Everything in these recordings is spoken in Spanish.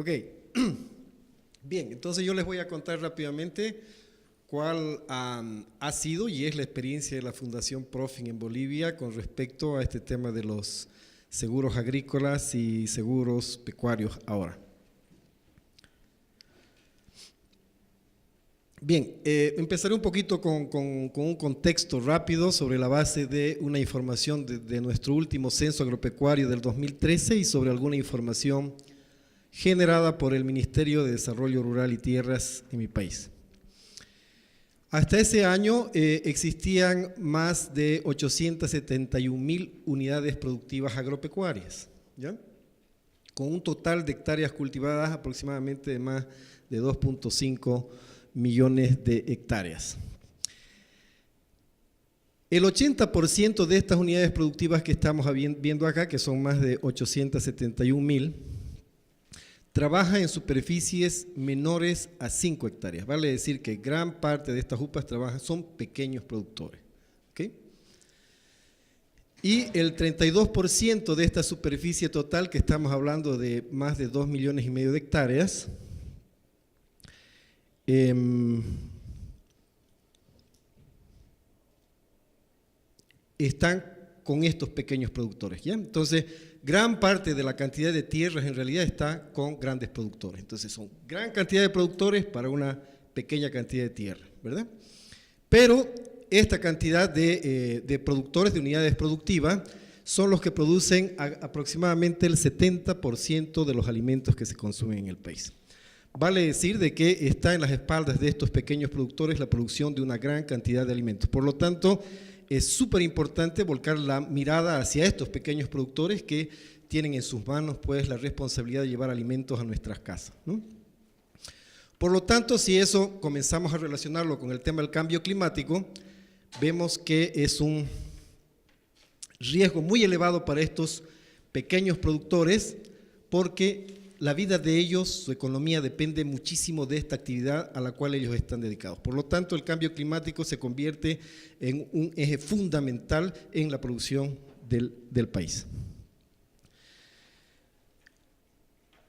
Ok, bien, entonces yo les voy a contar rápidamente cuál ha sido y es la experiencia de la Fundación Profin en Bolivia con respecto a este tema de los seguros agrícolas y seguros pecuarios ahora. Bien, empezaré un poquito con un contexto rápido sobre la base de una información de nuestro último censo agropecuario del 2013 y sobre alguna información generada por el Ministerio de Desarrollo Rural y Tierras en mi país. Hasta ese año existían más de 871.000 unidades productivas agropecuarias, ¿ya? Con un total de hectáreas cultivadas aproximadamente de más de 2.5 millones de hectáreas. El 80% de estas unidades productivas que estamos viendo acá, que son más de 871.000, trabaja en superficies menores a 5 hectáreas. Vale decir que gran parte de estas UPAs son pequeños productores. ¿Okay? Y el 32% de esta superficie total, que estamos hablando de más de 2,5 millones de hectáreas, están con estos pequeños productores, ¿ya? Entonces, gran parte de la cantidad de tierras en realidad está con grandes productores. Entonces, son gran cantidad de productores para una pequeña cantidad de tierra, ¿verdad? Pero esta cantidad de productores, de unidades productivas, son los que producen aproximadamente el 70% de los alimentos que se consumen en el país. Vale decir de que está en las espaldas de estos pequeños productores la producción de una gran cantidad de alimentos. Por lo tanto, es súper importante volcar la mirada hacia estos pequeños productores que tienen en sus manos pues, la responsabilidad de llevar alimentos a nuestras casas, ¿no? Por lo tanto, si eso comenzamos a relacionarlo con el tema del cambio climático, vemos que es un riesgo muy elevado para estos pequeños productores porque la vida de ellos, su economía depende muchísimo de esta actividad a la cual ellos están dedicados. Por lo tanto, el cambio climático se convierte en un eje fundamental en la producción del país.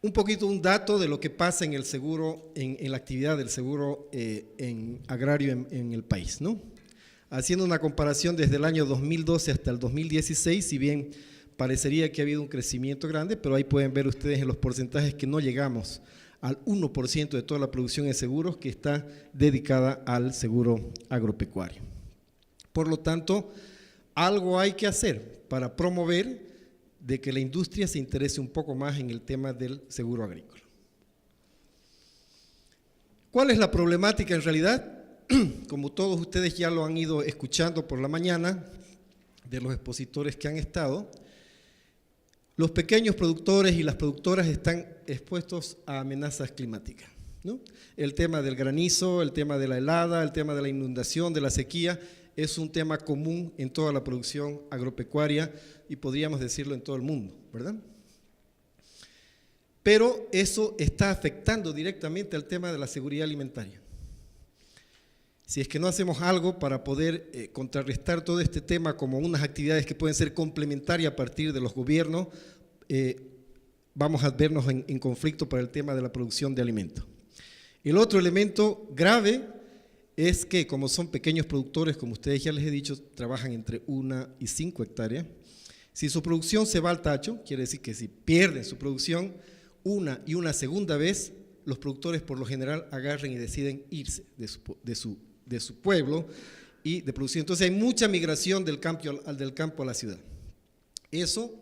Un poquito un dato de lo que pasa en el seguro, en la actividad del seguro agrario en el país, ¿no? Haciendo una comparación desde el año 2012 hasta el 2016, si bien parecería que ha habido un crecimiento grande, pero ahí pueden ver ustedes en los porcentajes que no llegamos al 1% de toda la producción de seguros que está dedicada al seguro agropecuario. Por lo tanto, algo hay que hacer para promover de que la industria se interese un poco más en el tema del seguro agrícola. ¿Cuál es la problemática en realidad? Como todos ustedes ya lo han ido escuchando por la mañana de los expositores que han estado, los pequeños productores y las productoras están expuestos a amenazas climáticas, ¿no? El tema del granizo, el tema de la helada, el tema de la inundación, de la sequía, es un tema común en toda la producción agropecuaria y podríamos decirlo en todo el mundo, ¿verdad? Pero eso está afectando directamente al tema de la seguridad alimentaria. Si es que no hacemos algo para poder contrarrestar todo este tema como unas actividades que pueden ser complementarias a partir de los gobiernos, vamos a vernos en conflicto para el tema de la producción de alimentos. El otro elemento grave es que como son pequeños productores, como ustedes ya les he dicho, trabajan entre 1 y 5 hectáreas. Si su producción se va al tacho, quiere decir que si pierden su producción una y una segunda vez, los productores por lo general agarran y deciden irse de su pueblo y de producir. Entonces hay mucha migración del campo a la ciudad. Eso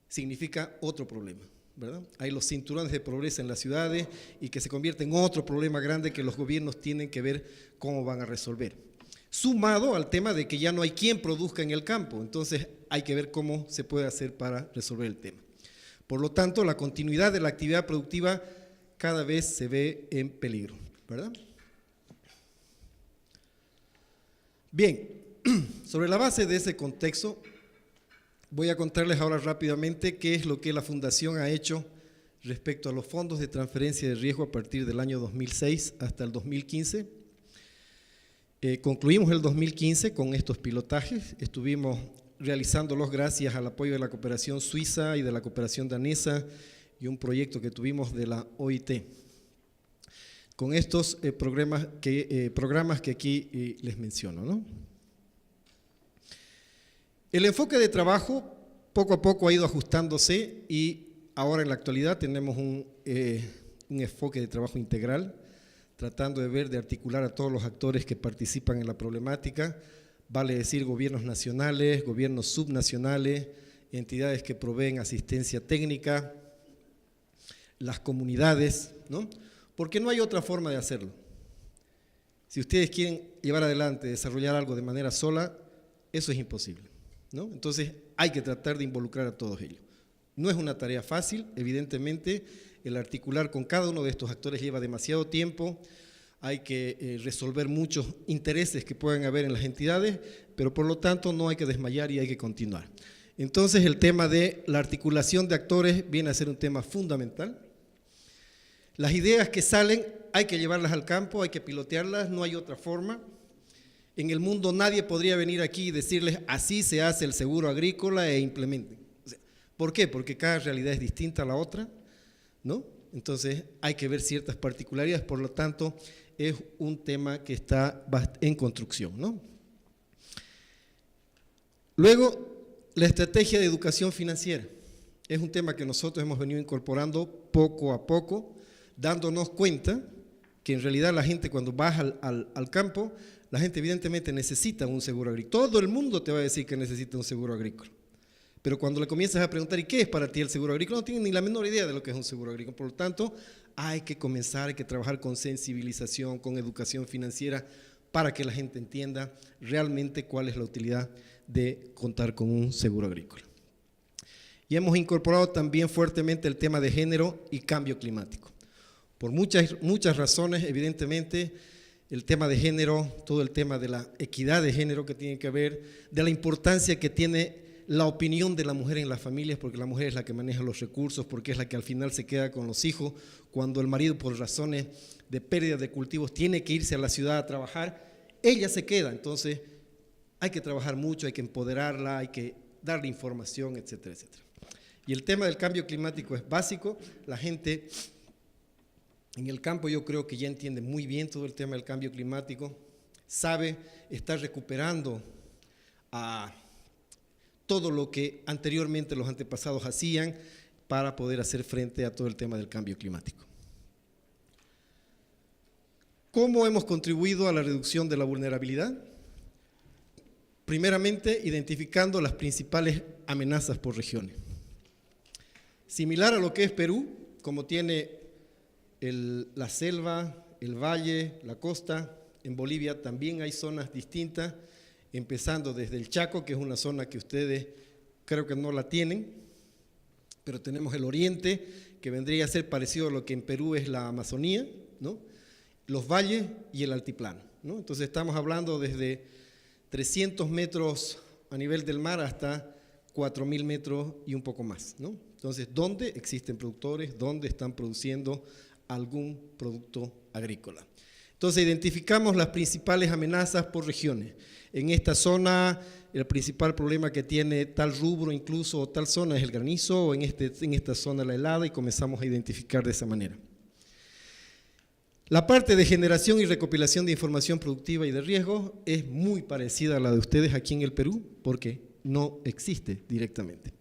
significa otro problema, ¿verdad? Hay los cinturones de pobreza en las ciudades y que se convierte en otro problema grande que los gobiernos tienen que ver cómo van a resolver. Sumado al tema de que ya no hay quien produzca en el campo, entonces hay que ver cómo se puede hacer para resolver el tema. Por lo tanto, la continuidad de la actividad productiva cada vez se ve en peligro, ¿verdad? Bien, sobre la base de ese contexto, voy a contarles ahora rápidamente qué es lo que la Fundación ha hecho respecto a los fondos de transferencia de riesgo a partir del año 2006 hasta el 2015. Concluimos el 2015 con estos pilotajes, estuvimos realizándolos gracias al apoyo de la cooperación suiza y de la cooperación danesa y y un proyecto que tuvimos de la OIT, con estos programas que aquí les menciono, ¿no? El enfoque de trabajo poco a poco ha ido ajustándose y ahora en la actualidad tenemos un enfoque de trabajo integral, tratando de articular a todos los actores que participan en la problemática, vale decir gobiernos nacionales, gobiernos subnacionales, entidades que proveen asistencia técnica, las comunidades, ¿no? Porque no hay otra forma de hacerlo. Si ustedes quieren llevar adelante, desarrollar algo de manera sola, eso es imposible, ¿no? Entonces hay que tratar de involucrar a todos ellos. No es una tarea fácil, evidentemente, el articular con cada uno de estos actores lleva demasiado tiempo, hay que resolver muchos intereses que puedan haber en las entidades, pero por lo tanto no hay que desmayar y hay que continuar. Entonces el tema de la articulación de actores viene a ser un tema fundamental. Las ideas que salen hay que llevarlas al campo, hay que pilotearlas, no hay otra forma. En el mundo nadie podría venir aquí y decirles así se hace el seguro agrícola e implementen. O sea, ¿por qué? Porque cada realidad es distinta a la otra, ¿no? Entonces hay que ver ciertas particularidades, por lo tanto es un tema que está en construcción, ¿no? Luego, la estrategia de educación financiera es un tema que nosotros hemos venido incorporando poco a poco, dándonos cuenta que en realidad la gente cuando baja al campo, la gente evidentemente necesita un seguro agrícola. Todo el mundo te va a decir que necesita un seguro agrícola. Pero cuando le comienzas a preguntar, ¿y qué es para ti el seguro agrícola? No tienen ni la menor idea de lo que es un seguro agrícola. Por lo tanto, hay que comenzar, hay que trabajar con sensibilización, con educación financiera, para que la gente entienda realmente cuál es la utilidad de contar con un seguro agrícola. Y hemos incorporado también fuertemente el tema de género y cambio climático. Por muchas razones, evidentemente, el tema de género, todo el tema de la equidad de género que tiene que ver, de la importancia que tiene la opinión de la mujer en las familias, porque la mujer es la que maneja los recursos, porque es la que al final se queda con los hijos, cuando el marido por razones de pérdida de cultivos tiene que irse a la ciudad a trabajar, ella se queda. Entonces hay que trabajar mucho, hay que empoderarla, hay que darle información, etcétera, etcétera. Y el tema del cambio climático es básico, la gente en el campo yo creo que ya entiende muy bien todo el tema del cambio climático, sabe, está recuperando todo lo que anteriormente los antepasados hacían para poder hacer frente a todo el tema del cambio climático. ¿Cómo hemos contribuido a la reducción de la vulnerabilidad? Primeramente, identificando las principales amenazas por regiones. Similar a lo que es Perú, como tiene la selva, el valle, la costa, en Bolivia también hay zonas distintas, empezando desde el Chaco, que es una zona que ustedes creo que no la tienen, pero tenemos el oriente, que vendría a ser parecido a lo que en Perú es la Amazonía, ¿no? Los valles y el altiplano, ¿no? Entonces estamos hablando desde 300 metros a nivel del mar hasta 4.000 metros y un poco más, ¿no? Entonces, ¿dónde existen productores? ¿Dónde están produciendo algún producto agrícola? Entonces, identificamos las principales amenazas por regiones. En esta zona, el principal problema que tiene tal rubro incluso o tal zona es el granizo, o en esta zona la helada, y comenzamos a identificar de esa manera. La parte de generación y recopilación de información productiva y de riesgo es muy parecida a la de ustedes aquí en el Perú, porque no existe directamente.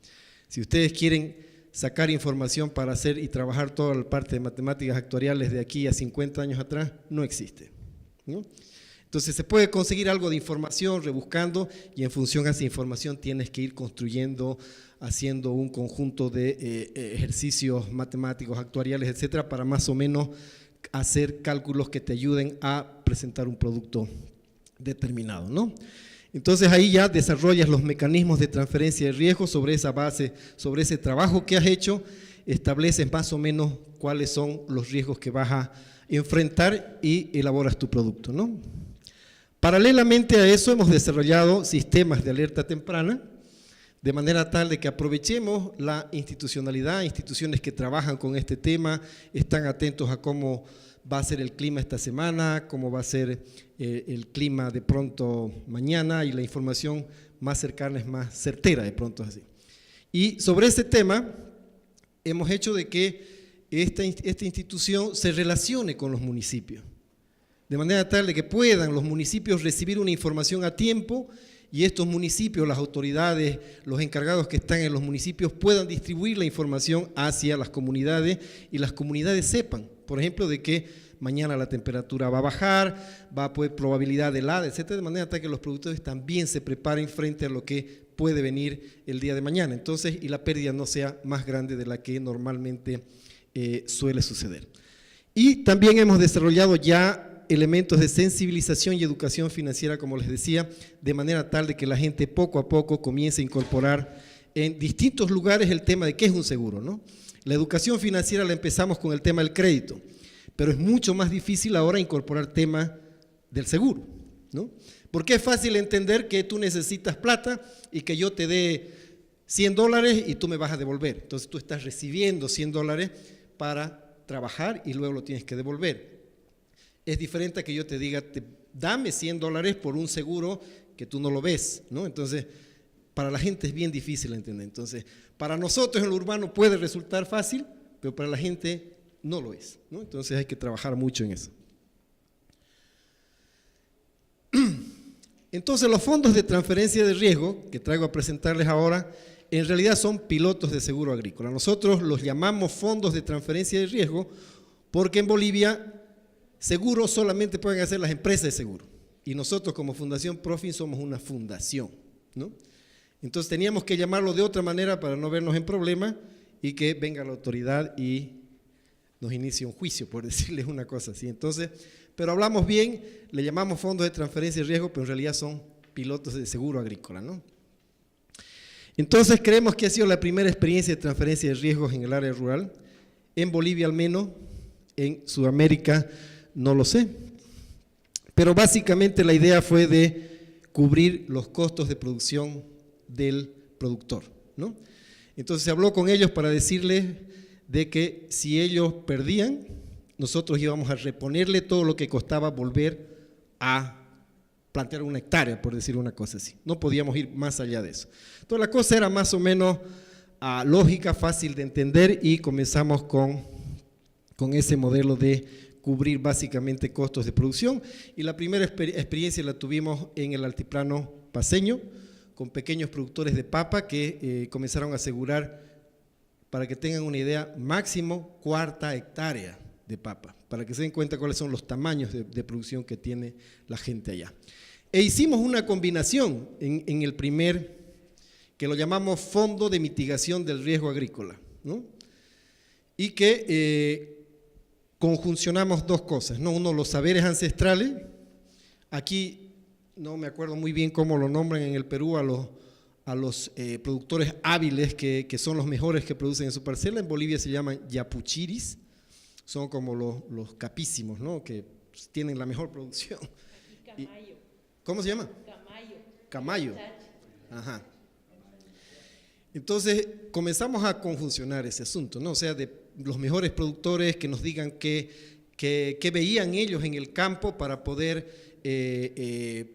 Si ustedes quieren sacar información para hacer y trabajar toda la parte de matemáticas actuariales de aquí a 50 años atrás, no existe, ¿no? Entonces se puede conseguir algo de información rebuscando, y en función a esa información tienes que ir construyendo, haciendo un conjunto de ejercicios matemáticos, actuariales, etcétera, para más o menos hacer cálculos que te ayuden a presentar un producto determinado, ¿no? Entonces ahí ya desarrollas los mecanismos de transferencia de riesgo sobre esa base, sobre ese trabajo que has hecho, estableces más o menos cuáles son los riesgos que vas a enfrentar y elaboras tu producto, ¿no? Paralelamente a eso hemos desarrollado sistemas de alerta temprana, de manera tal de que aprovechemos la institucionalidad, instituciones que trabajan con este tema, están atentos a cómo va a ser el clima esta semana, cómo va a ser el clima de pronto mañana, y la información más cercana es más certera de pronto así. Y sobre ese tema hemos hecho de que esta institución se relacione con los municipios, de manera tal de que puedan los municipios recibir una información a tiempo y estos municipios, las autoridades, los encargados que están en los municipios puedan distribuir la información hacia las comunidades y las comunidades sepan, por ejemplo, de que mañana la temperatura va a bajar, va a haber probabilidad de helada, etcétera, de manera tal que los productores también se preparen frente a lo que puede venir el día de mañana, entonces, y la pérdida no sea más grande de la que normalmente suele suceder. Y también hemos desarrollado ya elementos de sensibilización y educación financiera, como les decía, de manera tal de que la gente poco a poco comience a incorporar en distintos lugares el tema de qué es un seguro, ¿no? La educación financiera la empezamos con el tema del crédito, pero es mucho más difícil ahora incorporar tema del seguro, ¿no? Porque es fácil entender que tú necesitas plata y que yo te dé $100 y tú me vas a devolver. Entonces tú estás recibiendo $100 para trabajar y luego lo tienes que devolver. Es diferente a que yo te diga, dame $100 por un seguro que tú no lo ves, ¿no? Entonces, para la gente es bien difícil entender. Entonces, para nosotros en lo urbano puede resultar fácil, pero para la gente no lo es, ¿no? Entonces hay que trabajar mucho en eso. Entonces, los fondos de transferencia de riesgo que traigo a presentarles ahora, en realidad son pilotos de seguro agrícola. Nosotros los llamamos fondos de transferencia de riesgo porque en Bolivia seguro solamente pueden hacer las empresas de seguro y nosotros como Fundación Profin somos una fundación, ¿no? Entonces teníamos que llamarlo de otra manera para no vernos en problemas y que venga la autoridad y nos inicie un juicio, por decirles una cosa así. Entonces, pero hablamos bien, le llamamos fondos de transferencia de riesgo, pero en realidad son pilotos de seguro agrícola, ¿no? Entonces creemos que ha sido la primera experiencia de transferencia de riesgos en el área rural, en Bolivia al menos, en Sudamérica no lo sé, pero básicamente la idea fue de cubrir los costos de producción del productor, ¿no? Entonces se habló con ellos para decirles de que si ellos perdían, nosotros íbamos a reponerle todo lo que costaba volver a plantear una hectárea, por decir una cosa así. No podíamos ir más allá de eso. Entonces la cosa era más o menos lógica, fácil de entender y comenzamos con ese modelo de cubrir básicamente costos de producción y la primera experiencia la tuvimos en el altiplano paceño con pequeños productores de papa que comenzaron a asegurar, para que tengan una idea, máximo 1/4 hectárea de papa, para que se den cuenta cuáles son los tamaños de producción que tiene la gente allá. E hicimos una combinación en el primer, que lo llamamos Fondo de Mitigación del Riesgo Agrícola, ¿no? Y que conjuncionamos dos cosas, ¿no? Uno, los saberes ancestrales. Aquí no me acuerdo muy bien cómo lo nombran en el Perú a los productores hábiles que son los mejores que producen en su parcela. En Bolivia se llaman yapuchiris, son como los capísimos, ¿no? Que tienen la mejor producción. Camayo. ¿Cómo se llama? Camayo. Camayo. Ajá. Entonces comenzamos a conjuncionar ese asunto, ¿no? O sea, de los mejores productores que nos digan qué veían ellos en el campo para poder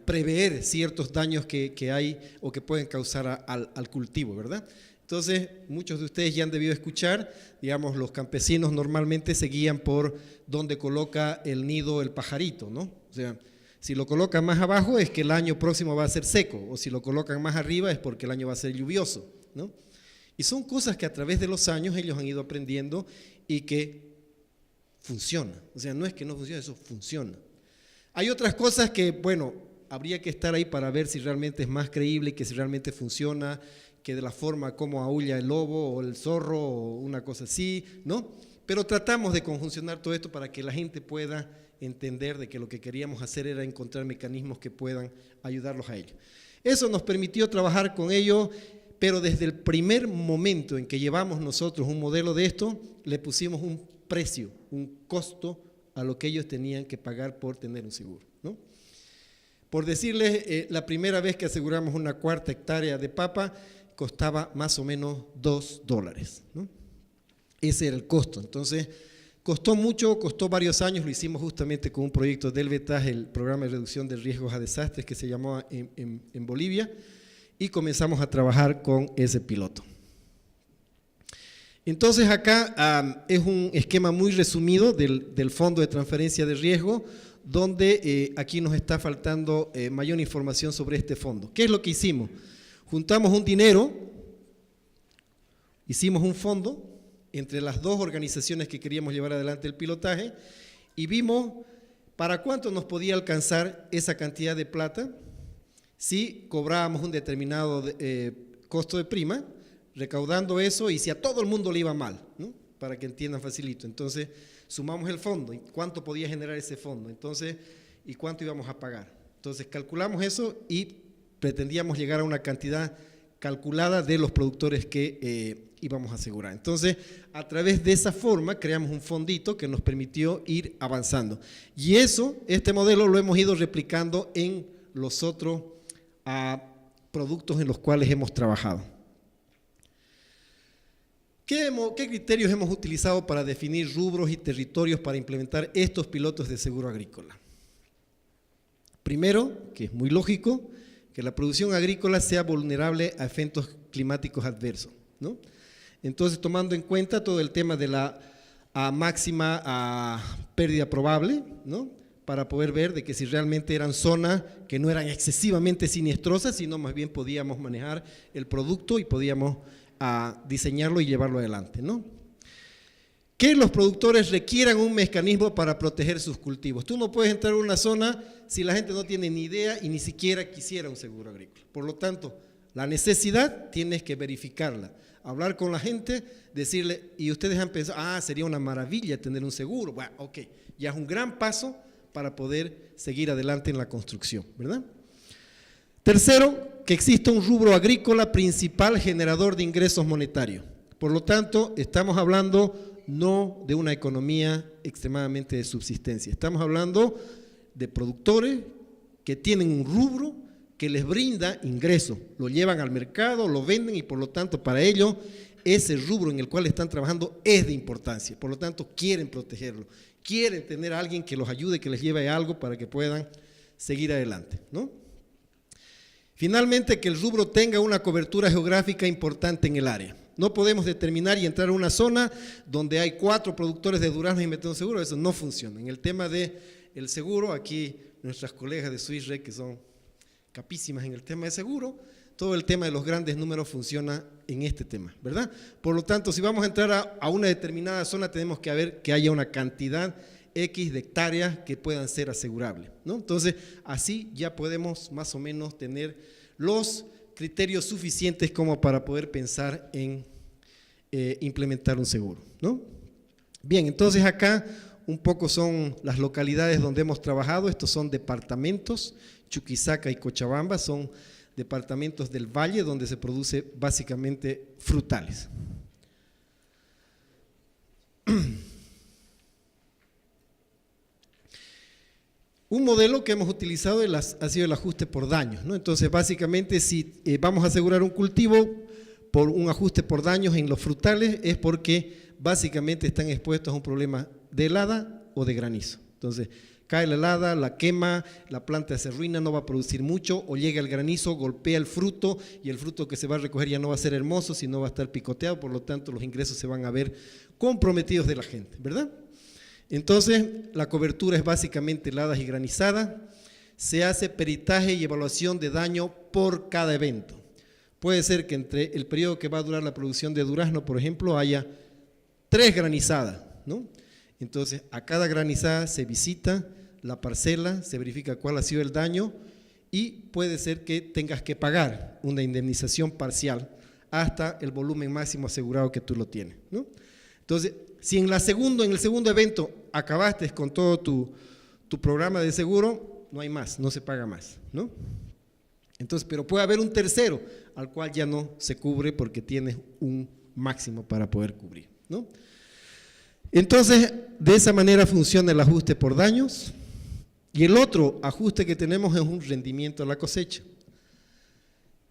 prever ciertos daños que hay o que pueden causar al cultivo, ¿verdad? Entonces, muchos de ustedes ya han debido escuchar, digamos, los campesinos normalmente se guían por dónde coloca el nido el pajarito, ¿no? O sea, si lo colocan más abajo es que el año próximo va a ser seco, o si lo colocan más arriba es porque el año va a ser lluvioso, ¿no? Y son cosas que a través de los años ellos han ido aprendiendo y que funciona. O sea, no es que no funcione, eso funciona. Hay otras cosas que, bueno, habría que estar ahí para ver si realmente es más creíble, que si realmente funciona, que de la forma como aúlla el lobo o el zorro o una cosa así, ¿no? Pero tratamos de conjuncionar todo esto para que la gente pueda entender de que lo que queríamos hacer era encontrar mecanismos que puedan ayudarlos a ellos. Eso nos permitió trabajar con ellos, pero desde el primer momento en que llevamos nosotros un modelo de esto, le pusimos un precio, un costo a lo que ellos tenían que pagar por tener un seguro, ¿no? Por decirles, la primera vez que aseguramos una 1/4 hectárea de papa, costaba más o menos $2, ¿no? Ese era el costo. Entonces, costó mucho, costó varios años, lo hicimos justamente con un proyecto del VETAS, el programa de reducción de riesgos a desastres que se llamó en Bolivia, y comenzamos a trabajar con ese piloto. Entonces acá es un esquema muy resumido del Fondo de Transferencia de Riesgo, donde aquí nos está faltando mayor información sobre este fondo. ¿Qué es lo que hicimos? Juntamos un dinero, hicimos un fondo entre las dos organizaciones que queríamos llevar adelante el pilotaje y vimos para cuánto nos podía alcanzar esa cantidad de plata si cobrábamos un determinado costo de prima, recaudando eso, y si a todo el mundo le iba mal, ¿no? Para que entiendan facilito. Entonces, sumamos el fondo, y cuánto podía generar ese fondo, entonces, y cuánto íbamos a pagar. Entonces, calculamos eso y pretendíamos llegar a una cantidad calculada de los productores que íbamos a asegurar. Entonces, a través de esa forma, creamos un fondito que nos permitió ir avanzando. Y eso, este modelo lo hemos ido replicando en los otros productos en los cuales hemos trabajado. ¿Qué criterios hemos utilizado para definir rubros y territorios para implementar estos pilotos de seguro agrícola? Primero, que es muy lógico, que la producción agrícola sea vulnerable a eventos climáticos adversos, ¿no? Entonces, tomando en cuenta todo el tema de la máxima pérdida probable, ¿no? Para poder ver de que si realmente eran zonas que no eran excesivamente siniestrosas, sino más bien podíamos manejar el producto y podíamos diseñarlo y llevarlo adelante, ¿no? Que los productores requieran un mecanismo para proteger sus cultivos. Tú no puedes entrar a una zona si la gente no tiene ni idea y ni siquiera quisiera un seguro agrícola. Por lo tanto, la necesidad tienes que verificarla, hablar con la gente, decirle, y ustedes han pensado, sería una maravilla tener un seguro. Bueno, ok, ya es un gran paso para poder seguir adelante en la construcción, ¿verdad? Tercero, que exista un rubro agrícola principal generador de ingresos monetarios. Por lo tanto, estamos hablando no de una economía extremadamente de subsistencia, estamos hablando de productores que tienen un rubro que les brinda ingresos, lo llevan al mercado, lo venden y por lo tanto para ellos ese rubro en el cual están trabajando es de importancia, por lo tanto quieren protegerlo, quieren tener a alguien que los ayude, que les lleve algo para que puedan seguir adelante, ¿no? Finalmente, que el rubro tenga una cobertura geográfica importante en el área. No podemos determinar y entrar a una zona donde hay 4 productores de durazno y meter un seguro, eso no funciona. En el tema del seguro, aquí nuestras colegas de Swiss Re, que son capísimas en el tema de seguro, todo el tema de los grandes números funciona en este tema, ¿verdad? Por lo tanto, si vamos a entrar a una determinada zona, tenemos que ver que haya una cantidad X de hectáreas que puedan ser asegurables, ¿no? Entonces, así ya podemos más o menos tener los criterios suficientes como para poder pensar en implementar un seguro, ¿no? Bien, entonces acá un poco son las localidades donde hemos trabajado. Estos son departamentos, Chuquisaca y Cochabamba, son departamentos del valle donde se produce básicamente frutales. Un modelo que hemos utilizado ha sido el ajuste por daños, ¿no? Entonces, básicamente, si vamos a asegurar un cultivo por un ajuste por daños en los frutales, es porque básicamente están expuestos a un problema de helada o de granizo. Entonces, cae la helada, la quema, la planta se arruina, no va a producir mucho, o llega el granizo, golpea el fruto, y el fruto que se va a recoger ya no va a ser hermoso, sino va a estar picoteado, por lo tanto, los ingresos se van a ver comprometidos de la gente, ¿verdad? Entonces, la cobertura es básicamente heladas y granizadas. Se hace peritaje y evaluación de daño por cada evento. Puede ser que entre el periodo que va a durar la producción de durazno, por ejemplo, haya 3 granizadas, ¿no? Entonces, a cada granizada se visita la parcela, se verifica cuál ha sido el daño y puede ser que tengas que pagar una indemnización parcial hasta el volumen máximo asegurado que tú lo tienes, ¿no? Entonces, si en el segundo evento acabaste con todo tu programa de seguro, no hay más, no se paga más, ¿no? Entonces, pero puede haber un tercero al cual ya no se cubre porque tienes un máximo para poder cubrir, ¿no? Entonces, de esa manera funciona el ajuste por daños. Y el otro ajuste que tenemos es un rendimiento a la cosecha.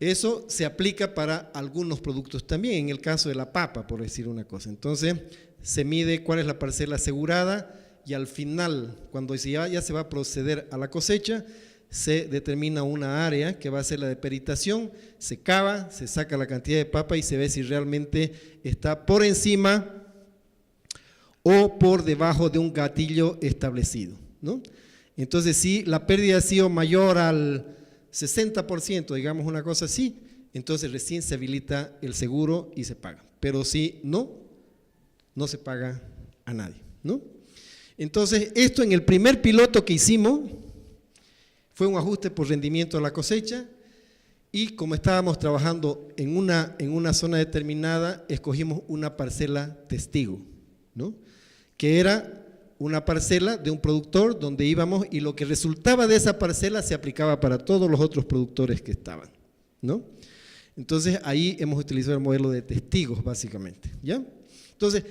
Eso se aplica para algunos productos también, en el caso de la papa, por decir una cosa. Entonces, se mide cuál es la parcela asegurada y al final, cuando ya se va a proceder a la cosecha, se determina una área que va a ser la de peritación, se cava, se saca la cantidad de papa y se ve si realmente está por encima o por debajo de un gatillo establecido, ¿no? Entonces, si la pérdida ha sido mayor al 60%, digamos una cosa así, entonces recién se habilita el seguro y se paga. Pero si no, no se paga a nadie, ¿no? Entonces, esto en el primer piloto que hicimos fue un ajuste por rendimiento a la cosecha y como estábamos trabajando en una zona determinada, escogimos una parcela testigo, ¿no? Que era una parcela de un productor donde íbamos y lo que resultaba de esa parcela se aplicaba para todos los otros productores que estaban, ¿no? Entonces, ahí hemos utilizado el modelo de testigos, básicamente, ¿ya? Entonces,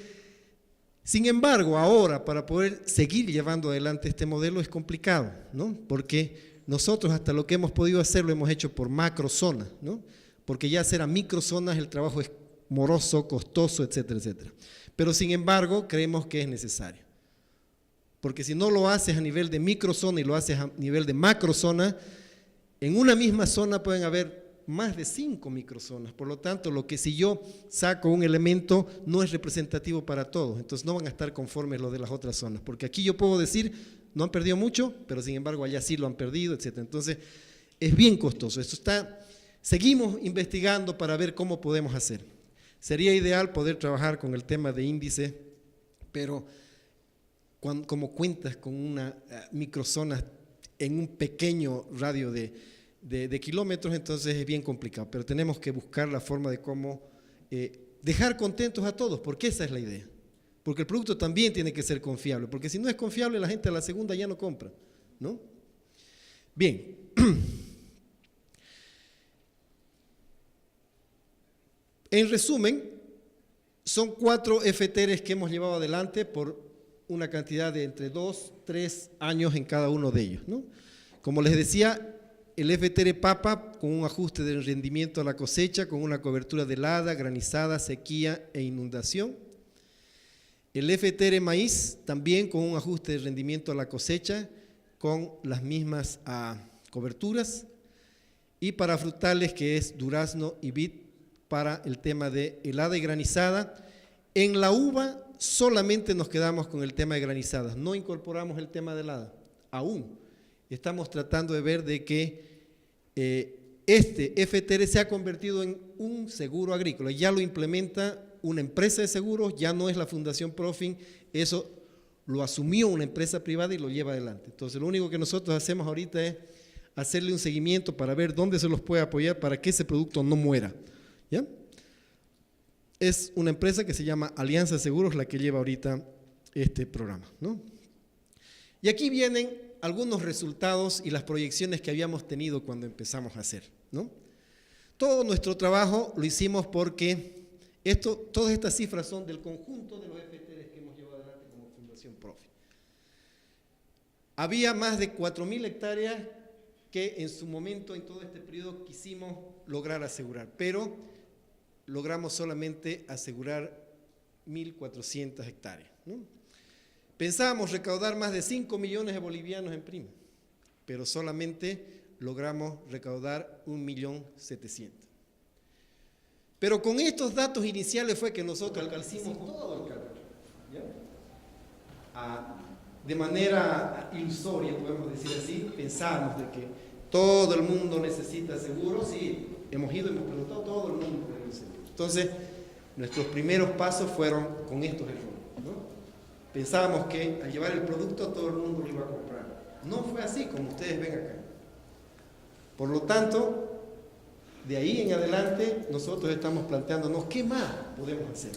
sin embargo, ahora, para poder seguir llevando adelante este modelo es complicado, ¿no? Porque nosotros hasta lo que hemos podido hacer lo hemos hecho por macrozonas, ¿no? Porque ya hacer a microzonas el trabajo es moroso, costoso, etcétera, etcétera. Pero, sin embargo, creemos que es necesario. Porque si no lo haces a nivel de microzona y lo haces a nivel de macrozona, en una misma zona pueden haber más de 5 microzonas. Por lo tanto, lo que si yo saco un elemento no es representativo para todos. Entonces no van a estar conformes los de las otras zonas. Porque aquí yo puedo decir, no han perdido mucho, pero sin embargo allá sí lo han perdido, etc. Entonces es bien costoso. Seguimos investigando para ver cómo podemos hacer. Sería ideal poder trabajar con el tema de índice, pero como cuentas con una microzona en un pequeño radio de kilómetros, entonces es bien complicado, pero tenemos que buscar la forma de cómo dejar contentos a todos, porque esa es la idea, porque el producto también tiene que ser confiable, porque si no es confiable la gente a la segunda ya no compra, ¿no? Bien, en resumen, son 4 FTRs que hemos llevado adelante por una cantidad de entre 2, 3 años en cada uno de ellos, ¿no? Como les decía, el FTR papa con un ajuste de rendimiento a la cosecha, con una cobertura de helada, granizada, sequía e inundación. El FTR maíz también con un ajuste de rendimiento a la cosecha, con las mismas coberturas. Y para frutales, que es durazno y vid, para el tema de helada y granizada. En la uva solamente nos quedamos con el tema de granizadas, no incorporamos el tema de helada, aún. Estamos tratando de ver de que este FTR se ha convertido en un seguro agrícola, ya lo implementa una empresa de seguros, ya no es la Fundación Profin, eso lo asumió una empresa privada y lo lleva adelante. Entonces lo único que nosotros hacemos ahorita es hacerle un seguimiento para ver dónde se los puede apoyar para que ese producto no muera, ¿ya? Es una empresa que se llama Alianza Seguros la que lleva ahorita este programa, ¿no? Y aquí vienen algunos resultados y las proyecciones que habíamos tenido cuando empezamos a hacer, ¿no? Todo nuestro trabajo lo hicimos porque todas estas cifras son del conjunto de los FTRs que hemos llevado adelante como Fundación Profi. Había más de 4.000 hectáreas que en su momento, en todo este periodo, quisimos lograr asegurar, pero logramos solamente asegurar 1.400 hectáreas, ¿no? Pensábamos recaudar más de 5 millones de bolivianos en prima, pero solamente logramos recaudar 1.700.000. Pero con estos datos iniciales fue que nosotros hicimos todo el cálculo, ¿ya? De manera ilusoria, podemos decir así, pensábamos de que todo el mundo necesita seguros y hemos ido y hemos preguntado, todo el mundo quiere seguro. Entonces, nuestros primeros pasos fueron con estos errores, ¿no? Pensábamos que al llevar el producto todo el mundo lo iba a comprar. No fue así, como ustedes ven acá. Por lo tanto, de ahí en adelante, nosotros estamos planteándonos qué más podemos hacer.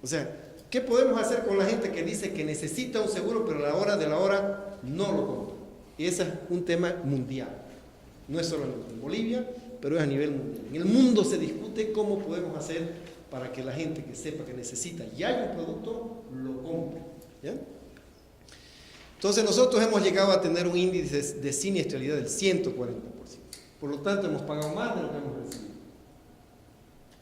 O sea, ¿qué podemos hacer con la gente que dice que necesita un seguro, pero a la hora de la hora no lo compra? Y ese es un tema mundial. No es solo en Bolivia, pero es a nivel mundial. En el mundo se discute cómo podemos hacer para que la gente que sepa que necesita y hay un producto, lo compre, ¿ya? Entonces nosotros hemos llegado a tener un índice de siniestralidad del 140%. Por lo tanto, hemos pagado más de lo que hemos recibido,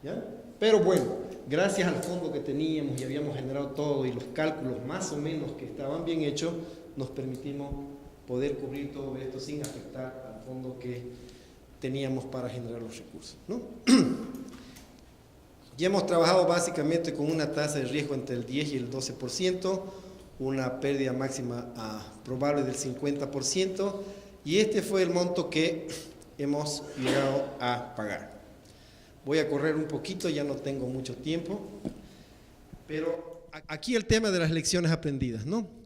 ¿ya? Pero bueno, gracias al fondo que teníamos y habíamos generado todo y los cálculos más o menos que estaban bien hechos, nos permitimos poder cubrir todo esto sin afectar al fondo que teníamos para generar los recursos, ¿no? Ya hemos trabajado básicamente con una tasa de riesgo entre el 10 y el 12%, una pérdida máxima probable del 50%, y este fue el monto que hemos llegado a pagar. Voy a correr un poquito, ya no tengo mucho tiempo, pero aquí el tema de las lecciones aprendidas, ¿no?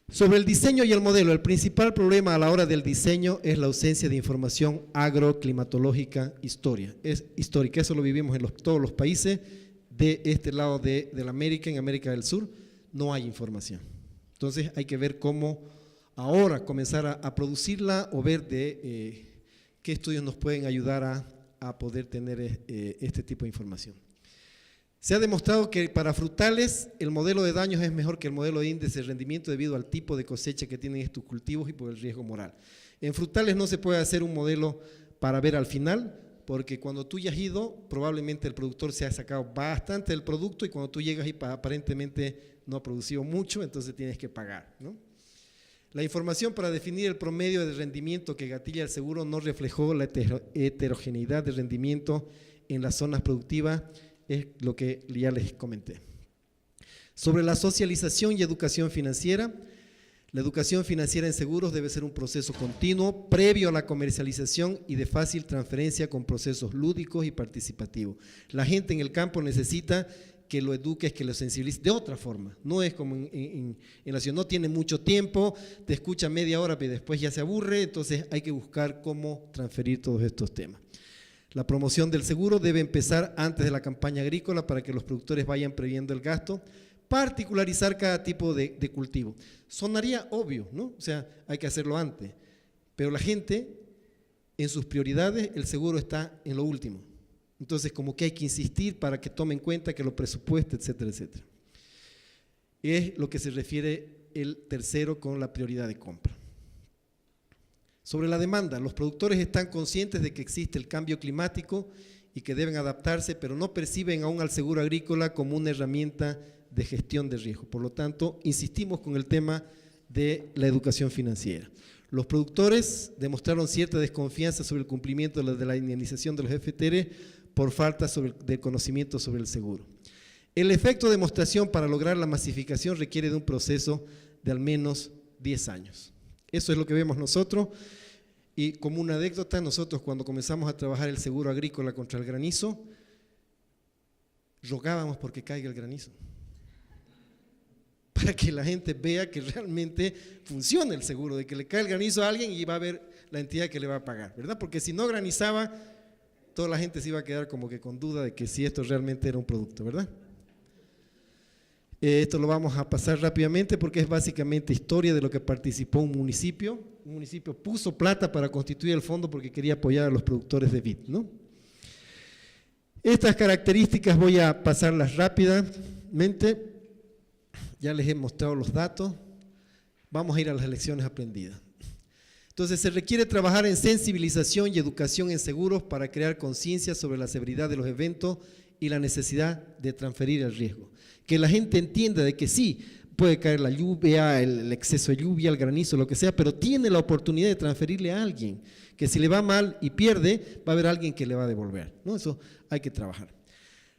Sobre el diseño y el modelo, el principal problema a la hora del diseño es la ausencia de información agroclimatológica histórica. Eso lo vivimos en todos los países de este lado de la América, en América del Sur, no hay información. Entonces hay que ver cómo ahora comenzar a producirla o ver de qué estudios nos pueden ayudar a poder tener este tipo de información. Se ha demostrado que para frutales el modelo de daños es mejor que el modelo de índice de rendimiento debido al tipo de cosecha que tienen estos cultivos y por el riesgo moral. En frutales no se puede hacer un modelo para ver al final, porque cuando tú ya has ido, probablemente el productor se ha sacado bastante del producto y cuando tú llegas y aparentemente no ha producido mucho, entonces tienes que pagar, ¿no? La información para definir el promedio de rendimiento que gatilla el seguro no reflejó la heterogeneidad de rendimiento en las zonas productivas, es lo que ya les comenté. Sobre la socialización y educación financiera, la educación financiera en seguros debe ser un proceso continuo, previo a la comercialización y de fácil transferencia con procesos lúdicos y participativos. La gente en el campo necesita que lo eduques, que lo sensibilices de otra forma. No es como en la ciudad, no tiene mucho tiempo, te escucha media hora pero después ya se aburre, entonces hay que buscar cómo transferir todos estos temas. La promoción del seguro debe empezar antes de la campaña agrícola para que los productores vayan previendo el gasto, particularizar cada tipo de cultivo. Sonaría obvio, ¿no? O sea, hay que hacerlo antes, pero la gente, en sus prioridades, el seguro está en lo último. Entonces, como que hay que insistir para que tomen en cuenta que lo presupueste, etcétera, etcétera. Es lo que se refiere el tercero con la prioridad de compra. Sobre la demanda, los productores están conscientes de que existe el cambio climático y que deben adaptarse, pero no perciben aún al seguro agrícola como una herramienta de gestión de riesgo. Por lo tanto, insistimos con el tema de la educación financiera. Los productores demostraron cierta desconfianza sobre el cumplimiento de la indemnización de los FTR por falta de conocimiento sobre el seguro. El efecto de demostración para lograr la masificación requiere de un proceso de al menos 10 años. Eso es lo que vemos nosotros, y como una anécdota, nosotros cuando comenzamos a trabajar el seguro agrícola contra el granizo, rogábamos porque caiga el granizo, para que la gente vea que realmente funciona el seguro, de que le cae el granizo a alguien y va a ver la entidad que le va a pagar, ¿verdad? Porque si no granizaba, toda la gente se iba a quedar como que con duda de que si esto realmente era un producto, ¿verdad? Esto lo vamos a pasar rápidamente porque es básicamente historia de lo que participó un municipio. Un municipio puso plata para constituir el fondo porque quería apoyar a los productores de vid, ¿no? Estas características voy a pasarlas rápidamente. Ya les he mostrado los datos. Vamos a ir a las lecciones aprendidas. Entonces, se requiere trabajar en sensibilización y educación en seguros para crear conciencia sobre la severidad de los eventos y la necesidad de transferir el riesgo. Que la gente entienda de que sí, puede caer la lluvia, el exceso de lluvia, el granizo, lo que sea, pero tiene la oportunidad de transferirle a alguien, que si le va mal y pierde, va a haber alguien que le va a devolver, ¿no? Eso hay que trabajar.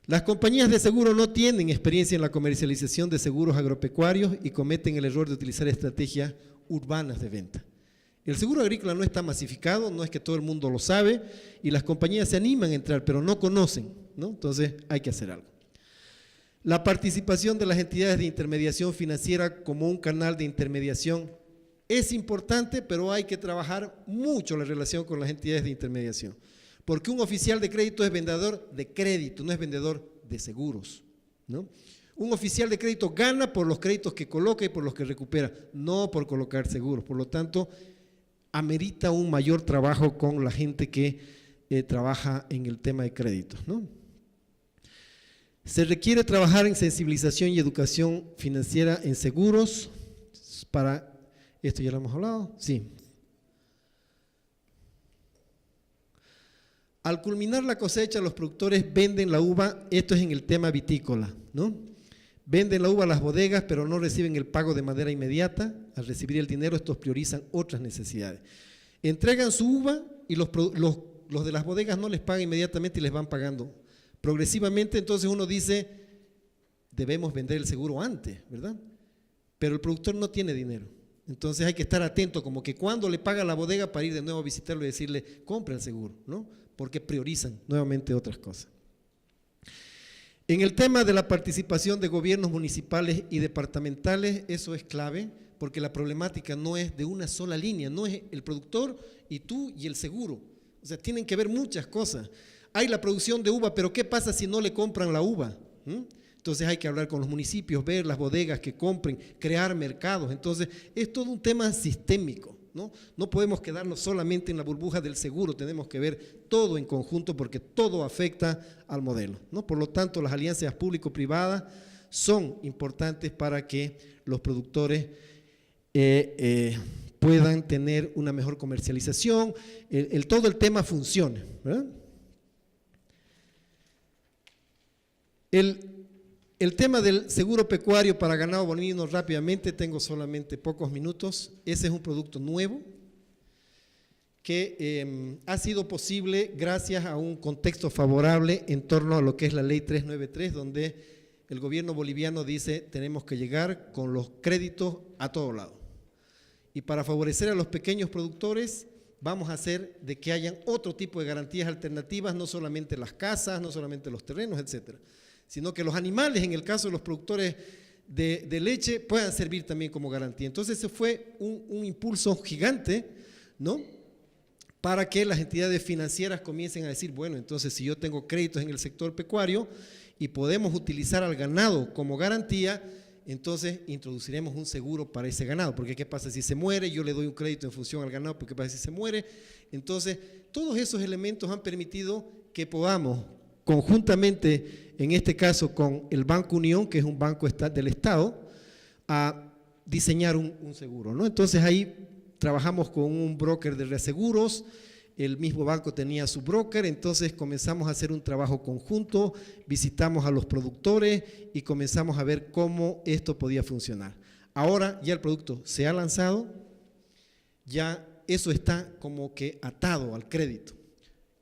Las compañías de seguro no tienen experiencia en la comercialización de seguros agropecuarios y cometen el error de utilizar estrategias urbanas de venta. El seguro agrícola no está masificado, no es que todo el mundo lo sabe, y las compañías se animan a entrar, pero no conocen, ¿no? Entonces hay que hacer algo. La participación de las entidades de intermediación financiera como un canal de intermediación es importante, pero hay que trabajar mucho la relación con las entidades de intermediación, porque un oficial de crédito es vendedor de crédito, no es vendedor de seguros, ¿no? Un oficial de crédito gana por los créditos que coloca y por los que recupera, no por colocar seguros. Por lo tanto, amerita un mayor trabajo con la gente que trabaja en el tema de créditos, ¿no? Se requiere trabajar en sensibilización y educación financiera en seguros. Para esto ya lo hemos hablado, sí. Al culminar la cosecha, los productores venden la uva, esto es en el tema vitícola, ¿no? Venden la uva a las bodegas, pero no reciben el pago de manera inmediata. Al recibir el dinero, estos priorizan otras necesidades. Entregan su uva y los de las bodegas no les pagan inmediatamente y les van pagando progresivamente. Entonces uno dice, debemos vender el seguro antes, ¿verdad? Pero el productor no tiene dinero. Entonces hay que estar atento, como que cuando le paga la bodega para ir de nuevo a visitarlo y decirle, compra el seguro, ¿no? Porque priorizan nuevamente otras cosas. En el tema de la participación de gobiernos municipales y departamentales, eso es clave, porque la problemática no es de una sola línea, no es el productor y tú y el seguro. O sea, tienen que ver muchas cosas. Hay la producción de uva, pero ¿qué pasa si no le compran la uva? Entonces hay que hablar con los municipios, ver las bodegas que compren, crear mercados. Entonces es todo un tema sistémico, ¿no? No podemos quedarnos solamente en la burbuja del seguro, tenemos que ver todo en conjunto porque todo afecta al modelo, ¿no? Por lo tanto, las alianzas público-privadas son importantes para que los productores puedan tener una mejor comercialización, todo el tema funcione, ¿verdad? El tema del seguro pecuario para ganado bovino, rápidamente, tengo solamente pocos minutos. Ese es un producto nuevo que ha sido posible gracias a un contexto favorable en torno a lo que es la ley 393, donde el gobierno boliviano dice tenemos que llegar con los créditos a todo lado. Y para favorecer a los pequeños productores vamos a hacer de que hayan otro tipo de garantías alternativas, no solamente las casas, no solamente los terrenos, etcétera, sino que los animales, en el caso de los productores de leche, puedan servir también como garantía. Entonces ese fue un impulso gigante, ¿no?, para que las entidades financieras comiencen a decir, bueno, entonces si yo tengo créditos en el sector pecuario y podemos utilizar al ganado como garantía, entonces introduciremos un seguro para ese ganado, porque ¿qué pasa si se muere? Yo le doy un crédito en función al ganado, porque ¿qué pasa si se muere? Entonces, todos esos elementos han permitido que podamos conjuntamente, en este caso con el Banco Unión, que es un banco del Estado, a diseñar un seguro, ¿no? Entonces ahí trabajamos con un broker de reaseguros, el mismo banco tenía su broker, entonces comenzamos a hacer un trabajo conjunto, visitamos a los productores y comenzamos a ver cómo esto podía funcionar. Ahora ya el producto se ha lanzado, ya eso está como que atado al crédito.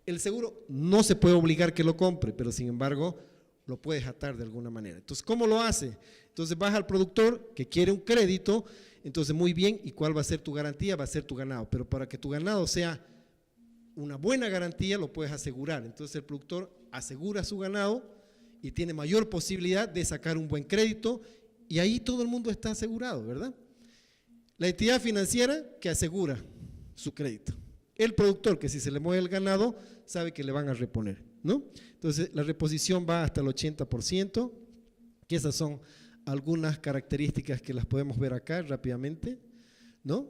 El seguro no se puede obligar que lo compre, pero sin embargo lo puedes atar de alguna manera. Entonces, ¿cómo lo hace? Entonces vas al productor que quiere un crédito, entonces muy bien, ¿y cuál va a ser tu garantía? Va a ser tu ganado, pero para que tu ganado sea una buena garantía lo puedes asegurar. Entonces el productor asegura su ganado y tiene mayor posibilidad de sacar un buen crédito y ahí todo el mundo está asegurado, ¿verdad? La entidad financiera que asegura su crédito. El productor que si se le mueve el ganado sabe que le van a reponer, ¿no? Entonces la reposición va hasta el 80%, que esas son algunas características que las podemos ver acá rápidamente, ¿no?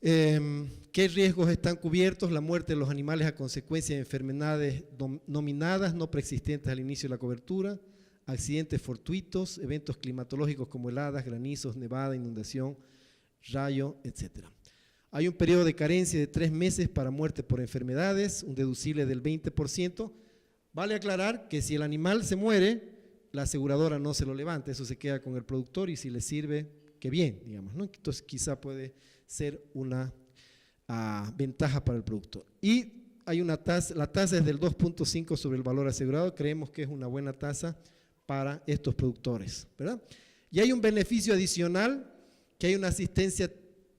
¿Qué riesgos están cubiertos? La muerte de los animales a consecuencia de enfermedades nominadas, no preexistentes al inicio de la cobertura, accidentes fortuitos, eventos climatológicos como heladas, granizos, nevada, inundación, rayo, etc. Hay un periodo de carencia de 3 meses para muerte por enfermedades, un deducible del 20%. Vale aclarar que si el animal se muere, la aseguradora no se lo levanta, eso se queda con el productor y si le sirve, qué bien, digamos, ¿no? Entonces quizá puede ser una ventaja para el productor. Y hay una tasa, la tasa es del 2.5 sobre el valor asegurado, creemos que es una buena tasa para estos productores, ¿verdad? Y hay un beneficio adicional, que hay una asistencia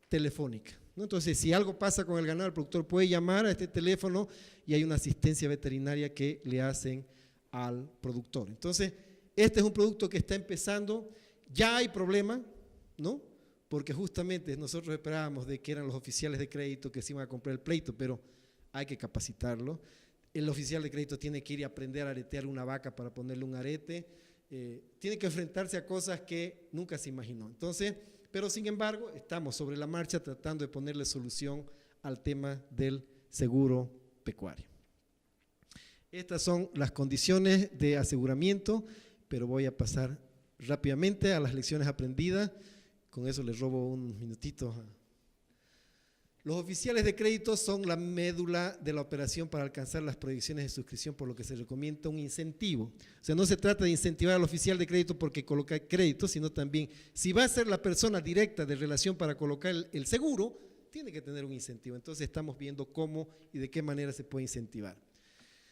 telefónica, ¿no? Entonces, si algo pasa con el ganado, el productor puede llamar a este teléfono y hay una asistencia veterinaria que le hacen al productor. Entonces, este es un producto que está empezando, ya hay problema, ¿no? Porque justamente nosotros esperábamos de que eran los oficiales de crédito que se iban a comprar el pleito, pero hay que capacitarlo. El oficial de crédito tiene que ir y aprender a aretear una vaca para ponerle un arete, tiene que enfrentarse a cosas que nunca se imaginó. Entonces, pero sin embargo, estamos sobre la marcha tratando de ponerle solución al tema del seguro pecuario. Estas son las condiciones de aseguramiento, pero voy a pasar rápidamente a las lecciones aprendidas. Con eso les robo un minutito. Los oficiales de crédito son la médula de la operación para alcanzar las proyecciones de suscripción, por lo que se recomienda un incentivo. O sea, no se trata de incentivar al oficial de crédito porque coloca crédito, sino también, si va a ser la persona directa de relación para colocar el seguro, tiene que tener un incentivo. Entonces estamos viendo cómo y de qué manera se puede incentivar.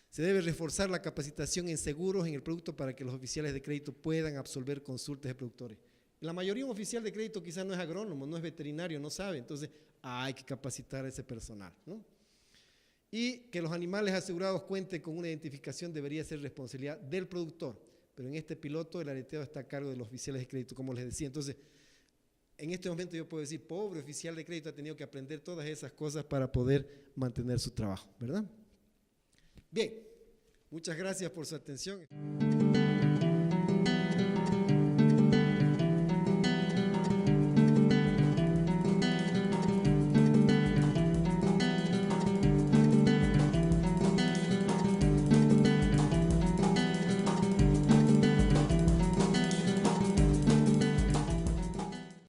Se debe reforzar la capacitación en seguros en el producto para que los oficiales de crédito puedan absolver consultas de productores. La mayoría de un oficial de crédito quizás no es agrónomo, no es veterinario, no sabe, entonces hay que capacitar a ese personal, ¿no? Y que los animales asegurados cuenten con una identificación debería ser responsabilidad del productor, pero en este piloto el aleteo está a cargo de los oficiales de crédito, como les decía. Entonces, en este momento yo puedo decir, pobre oficial de crédito ha tenido que aprender todas esas cosas para poder mantener su trabajo, ¿verdad? Bien, muchas gracias por su atención.